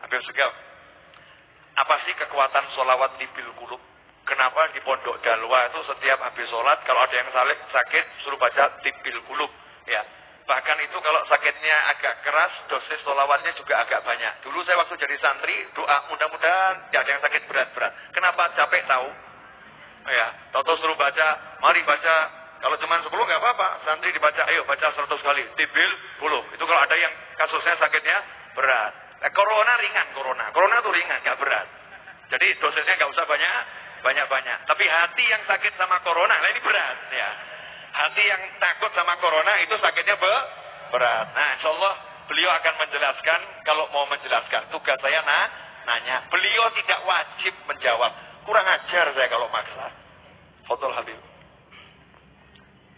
Habib Segaf, apa sih kekuatan sholawat tibil kulub? Kenapa di Pondok Dalwa itu setiap habis sholat kalau ada yang sakit suruh baca tibil kulub? Ya, bahkan itu kalau sakitnya agak keras, dosis sholawatnya juga agak banyak. Dulu saya waktu jadi santri doa mudah-mudahan tidak ada yang sakit berat-berat. Kenapa? Capek tahu. Ya, tahu suruh baca, mari baca. Kalau cuma 10 nggak apa-apa, santri dibaca, ayo baca 100 kali, tibil kulub. Itu kalau ada yang kasusnya sakitnya berat. Corona ringan, corona itu ringan, nggak berat. Jadi dosisnya nggak usah banyak-banyak. Tapi hati yang sakit sama corona, nah ini berat ya. Hati yang takut sama corona itu sakitnya berat. Nah, insya Allah beliau akan menjelaskan. Kalau mau menjelaskan, tugas saya nanya. Beliau tidak wajib menjawab. Kurang ajar saya kalau maksa. Fadhol Habib.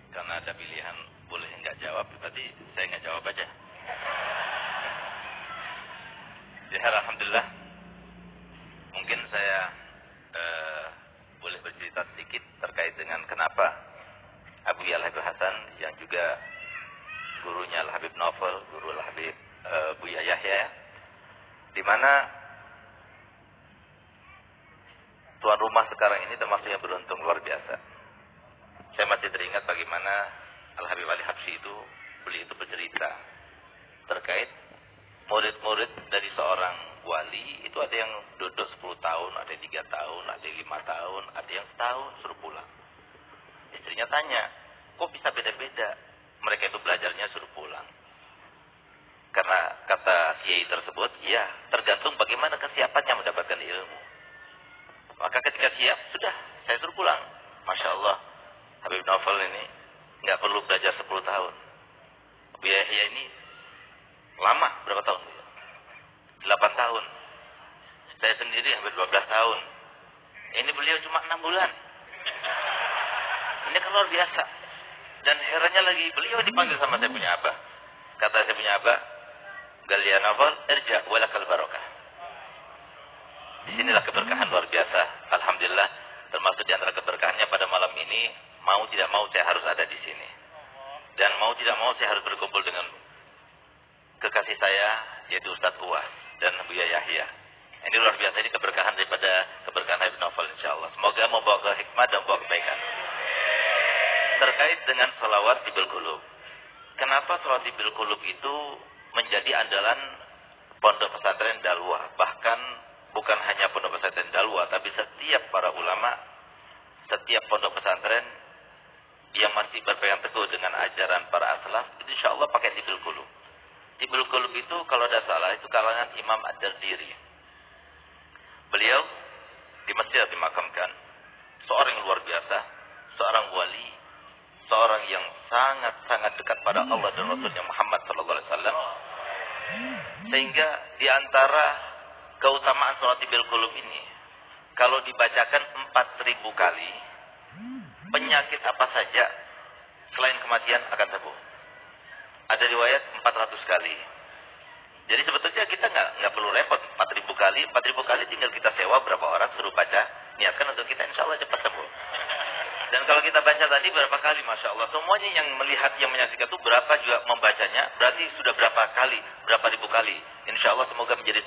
Karena ada pilihan boleh nggak jawab, berarti saya nggak jawab aja. Ya, alhamdulillah. Mungkin saya boleh bercerita sedikit terkait dengan kenapa Abu Al-Habib Hasan yang juga gurunya Al-Habib Novel, guru Al-Habib Buya Yahya, di mana tuan rumah sekarang ini termasuk yang beruntung luar biasa. Saya masih teringat bagaimana Al-Habib Ali Habsyi itu, beliau itu bercerita terkait murid-murid dari seorang wali itu ada yang duduk 10 tahun, ada yang 3 tahun, ada yang 5 tahun, ada yang setahun suruh pulang. Istrinya tanya, kok bisa beda-beda? Mereka itu belajarnya suruh pulang. Karena kata kiai tersebut, ya tergantung bagaimana kesiapannya mendapatkan ilmu. Maka ketika siap, sudah saya suruh pulang. Masya Allah, Habib Novel ini nggak perlu belajar 10 tahun. Abu Yahya ini lama, berapa tahun? 8 tahun. Saya sendiri hampir 12 tahun. Ini beliau cuma 6 bulan. Ini kan luar biasa. Dan herannya lagi, beliau dipanggil sama saya punya abah. Kata saya punya abah, Galia Novel, irja walakal barokah. Disinilah keberkahan luar biasa. Alhamdulillah, termasuk di antara keberkahannya pada malam ini, mau tidak mau saya harus ada di sini. Dan mau tidak mau saya harus berkumpul dengan kekasih saya, yaitu Ustadz Uwas dan Buya Yahya. Ini luar biasa, ini keberkahan daripada keberkahan Habib Novel insyaAllah. Semoga membawa ke hikmah dan membawa kebaikan. Terkait dengan salawat tibil kulub. Kenapa salawat tibil kulub itu menjadi andalan pondok pesantren Dalwa? Bahkan bukan hanya pondok pesantren Dalwa, tapi setiap para ulama, setiap pondok pesantren yang masih berpegang teguh dengan ajaran para aslaf, itu insyaAllah pakai tibil kulub. Tibil kulub itu kalau tidak salah itu kalangan Imam Ad-Dardiri. Beliau di Mesir dimakamkan. Seorang yang luar biasa, seorang wali, seorang yang sangat-sangat dekat pada Allah dan Rasulnya Muhammad SAW. Sehingga di antara keutamaan salat tibil kulub ini, kalau dibacakan 4.000 kali, penyakit apa saja selain kematian akan sembuh. Ada riwayat 400 kali. Jadi sebetulnya kita nggak perlu repot 4.000 kali. 4.000 kali tinggal kita sewa berapa orang suruh baca, niatkan untuk kita, insya Allah cepat sembuh. Dan kalau kita baca tadi berapa kali, masya Allah, semuanya yang melihat, yang menyaksikan itu berapa juga membacanya, berarti sudah berapa kali, berapa ribu kali. Insya Allah semoga menjadi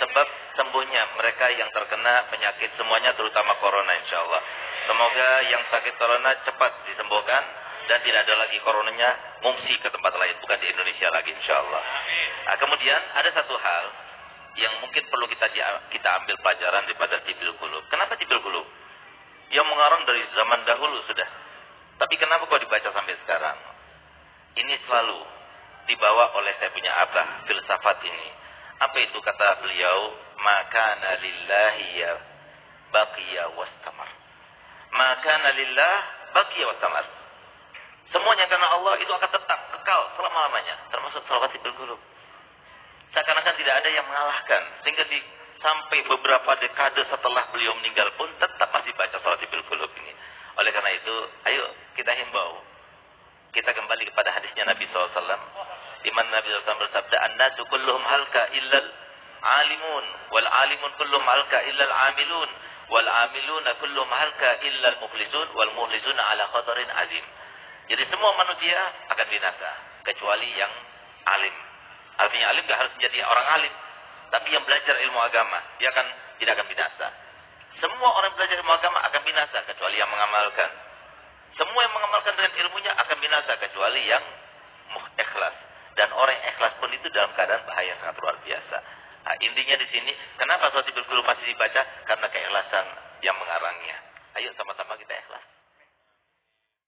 sebab sembuhnya mereka yang terkena penyakit semuanya, terutama corona insya Allah. Semoga yang sakit corona cepat disembuhkan dan tidak ada lagi coronanya mengungsi ke tempat lain, bukan di Indonesia lagi insya Allah. Nah, kemudian ada satu hal yang mungkin perlu kita ambil pelajaran daripada tibil kulub. Kenapa tibil kulub? Yang mengarang dari zaman dahulu sudah. Tapi kenapa kok dibaca sampai sekarang? Ini selalu dibawa oleh saya punya abah, filsafat ini. Apa itu kata beliau? Makana lillahi ya baqiya wastamar. Makana lillah baqiya wastamar. Semuanya karena Allah itu akan tetap kekal selama-lamanya, termasuk salawat tibil kulub. Seakan-akan tidak ada yang mengalahkan, sehingga sampai beberapa dekade setelah beliau meninggal pun tetap masih baca salat tibil kulub ini. Oleh karena itu, ayo kita himbau, kita kembali kepada hadisnya Nabi SAW, di mana Nabi SAW bersabda, "An-nasu kulluhum halka illal alimun, wal alimun kulluhum halka illal amilun, wal amiluna kulluhum halka illal mukhlisun, wal mukhlisuna ala khatarin azim." Jadi semua manusia akan binasa kecuali yang alim. Artinya alim gak harus menjadi orang alim. Tapi yang belajar ilmu agama, dia tidak akan binasa. Semua orang belajar ilmu agama akan binasa, kecuali yang mengamalkan. Semua yang mengamalkan dengan ilmunya akan binasa, kecuali yang ikhlas. Dan orang yang ikhlas pun itu dalam keadaan bahaya sangat luar biasa. Nah, intinya di sini, kenapa Shawatibil Qulub masih dibaca? Karena keikhlasan yang mengarangnya. Ayo sama-sama